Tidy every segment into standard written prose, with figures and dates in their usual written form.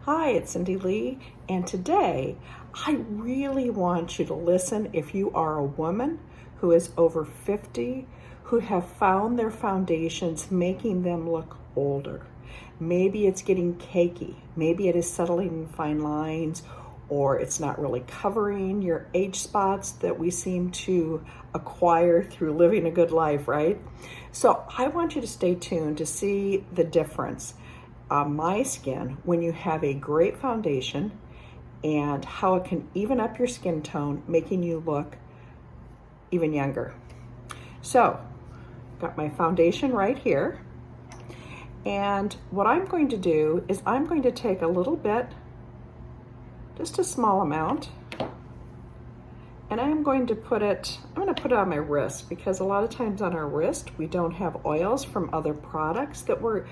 Hi, it's Cindy Lee, and today I really want you to listen if you are a woman who is over 50, who have found their foundations making them look older. Maybe it's getting cakey, maybe it is settling in fine lines, or it's not really covering your age spots that we seem to acquire through living a good life, right? So I want you to stay tuned to see the difference on my skin when you have a great foundation and how it can even up your skin tone, making you look even younger. So, got my foundation right here. And what I'm going to do is I'm going to take a little bit, just a small amount, and I'm going to put it on my wrist, because a lot of times on our wrist we don't have oils from other products that we're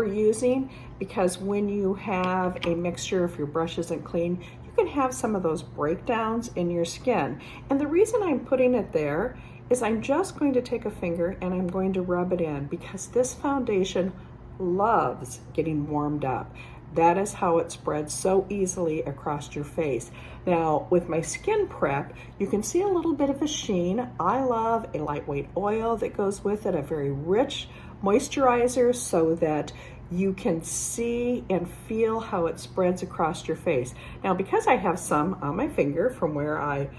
using, because when you have a mixture, if your brush isn't clean, you can have some of those breakdowns in your skin. And the reason I'm putting it there is I'm just going to take a finger and I'm going to rub it in, because this foundation loves getting warmed up. That is how it spreads so easily across your face. Now, with my skin prep, you can see a little bit of a sheen. I love a lightweight oil that goes with it, a very rich moisturizer, so that you can see and feel how it spreads across your face. Now, because I have some on my finger from where I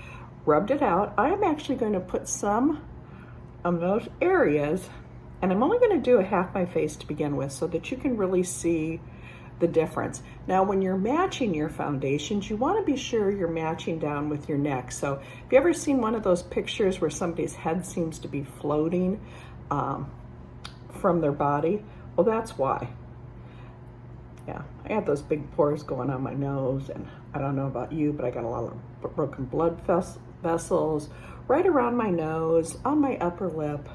rubbed it out, I'm actually going to put some of those areas, and I'm only going to do a half my face to begin with, so that you can really see the difference. Now, when you're matching your foundations, you want to be sure you're matching down with your neck. So have you ever seen one of those pictures where somebody's head seems to be floating from their body? Well, that's why. Yeah, I have those big pores going on my nose, and I don't know about you, but I got a lot of broken blood vessels right around my nose, on my upper lip.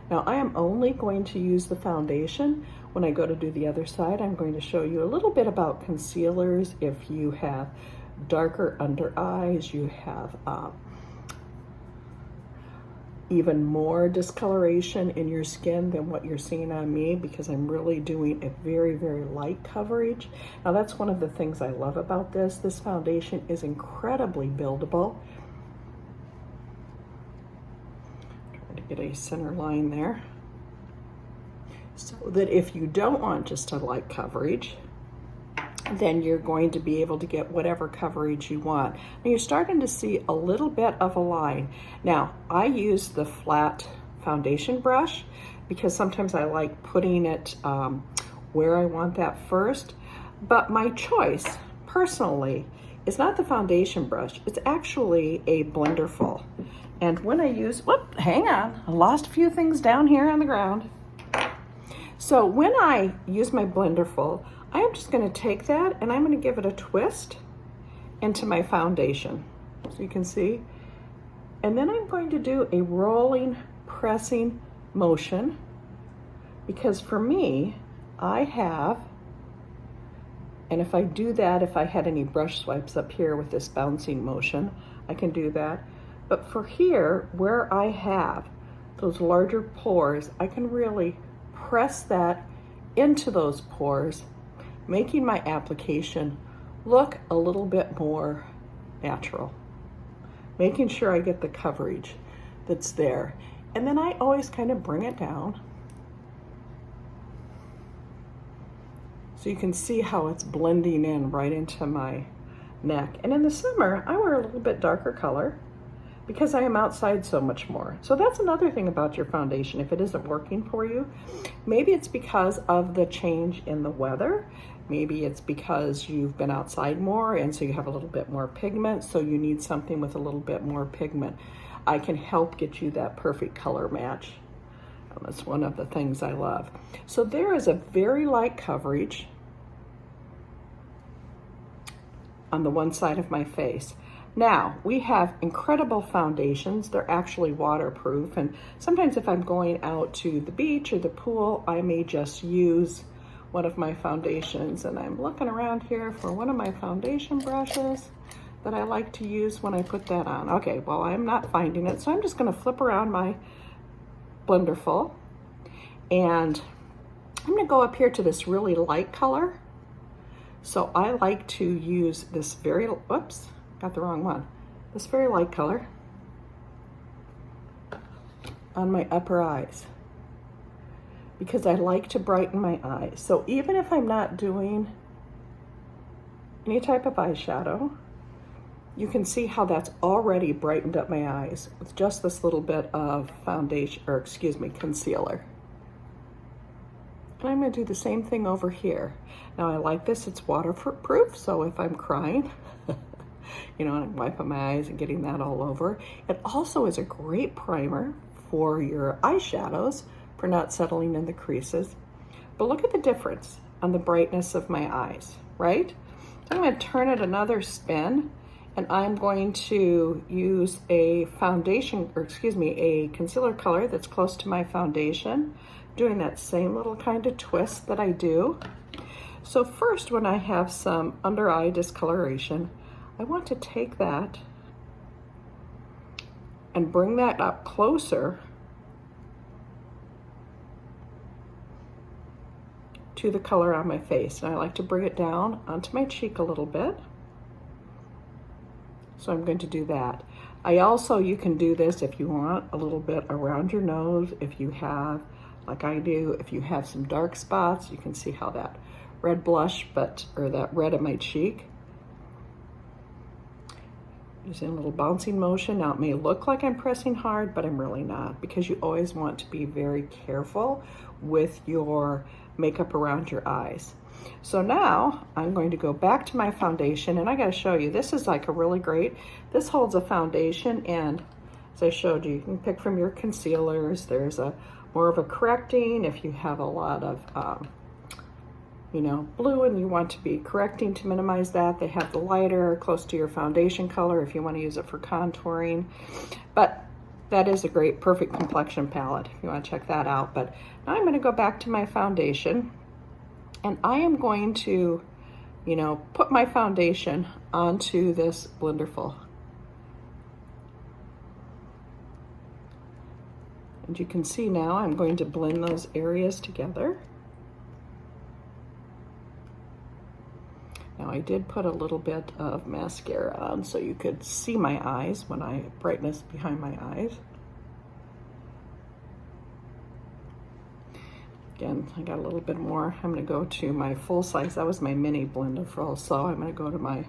Now, I am only going to use the foundation. When I go to do the other side, I'm going to show you a little bit about concealers. If you have darker under eyes, you have even more discoloration in your skin than what you're seeing on me, because I'm really doing a very, very light coverage. Now, that's one of the things I love about this. This foundation is incredibly buildable. Trying to get a center line there, so that if you don't want just a light coverage, then you're going to be able to get whatever coverage you want. Now, you're starting to see a little bit of a line. Now, I use the flat foundation brush because sometimes I like putting it where I want that first, but my choice personally is not the foundation brush, it's actually a Blenderful. And when I use, hang on, I lost a few things down here on the ground. So when I use my Blenderful, I am just going to take that and I'm going to give it a twist into my foundation, so you can see. And then I'm going to do a rolling, pressing motion, because for me, I have, and if I do that, if I had any brush swipes up here with this bouncing motion, I can do that. But for here, where I have those larger pores, I can really press that into those pores, making my application look a little bit more natural, making sure I get the coverage that's there. And then I always kind of bring it down, so you can see how it's blending in right into my neck. And in the summer, I wear a little bit darker color because I am outside so much more. So that's another thing about your foundation. If it isn't working for you, maybe it's because of the change in the weather. Maybe it's because you've been outside more and so you have a little bit more pigment, so you need something with a little bit more pigment. I can help get you that perfect color match. That's one of the things I love. So there is a very light coverage on the one side of my face. Now, we have incredible foundations. They're actually waterproof, and sometimes if I'm going out to the beach or the pool, I may just use one of my foundations. And I'm looking around here for one of my foundation brushes that I like to use when I put that on. Okay, well, I'm not finding it, so I'm just gonna flip around my Blenderful, and I'm gonna go up here to this really light color. So I like to use this very, whoops, got the wrong one. This very light color on my upper eyes because I like to brighten my eyes. So even if I'm not doing any type of eyeshadow, you can see how that's already brightened up my eyes with just this little bit of foundation, or excuse me, concealer. And I'm gonna do the same thing over here. Now I like this, it's waterproof, so if I'm crying, you know, I'm wiping my eyes and getting that all over. It also is a great primer for your eyeshadows for not settling in the creases. But look at the difference on the brightness of my eyes, right? I'm gonna turn it another spin, and I'm going to use a foundation, or excuse me, a concealer color that's close to my foundation, doing that same little kind of twist that I do. So first, when I have some under eye discoloration, I want to take that and bring that up closer to the color on my face. And I like to bring it down onto my cheek a little bit. So I'm going to do that. I also, you can do this if you want, a little bit around your nose. If you have, like I do, if you have some dark spots, you can see how that red blush, or that red in my cheek, using a little bouncing motion. Now it may look like I'm pressing hard, but I'm really not, because you always want to be very careful with your makeup around your eyes. So now I'm going to go back to my foundation, and I gotta show you, this is like a really great, this holds a foundation, and as I showed you, you can pick from your concealers. There's a more of a correcting if you have a lot of you know, blue and you want to be correcting to minimize that. They have the lighter close to your foundation color if you want to use it for contouring. But that is a great perfect complexion palette if you want to check that out. But now I'm going to go back to my foundation, and I am going to, you know, put my foundation onto this Blenderful. And you can see now I'm going to blend those areas together. Now I did put a little bit of mascara on so you could see my eyes when I brightness behind my eyes. Again, I got a little bit more. I'm going to go to my full size. That was my mini Blenderful, so I'm going to go to my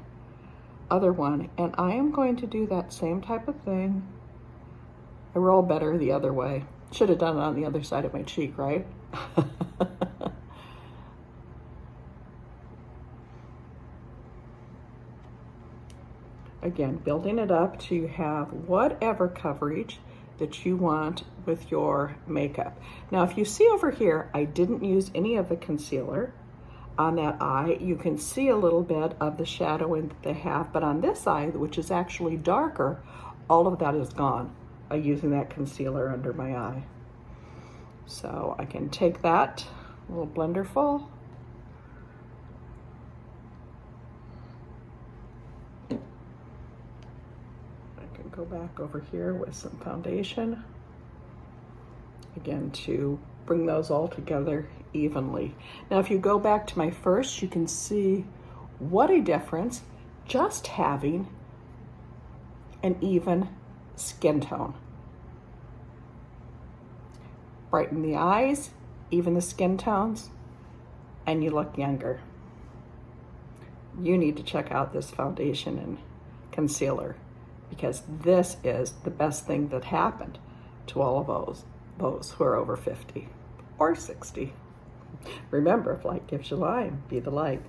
other one, and I am going to do that same type of thing. I roll better the other way. Should have done it on the other side of my cheek, right? Again, building it up to have whatever coverage that you want with your makeup. Now, if you see over here, I didn't use any of the concealer on that eye. You can see a little bit of the shadowing that they have, but on this eye, which is actually darker, all of that is gone by using that concealer under my eye. So I can take that little Blenderful, go back over here with some foundation, again, to bring those all together evenly. Now, if you go back to my first, you can see what a difference just having an even skin tone. Brighten the eyes, even the skin tones, and you look younger. You need to check out this foundation and concealer, because this is the best thing that happened to all of those who are over 50 or 60. Remember, if light gives you lime, be the light.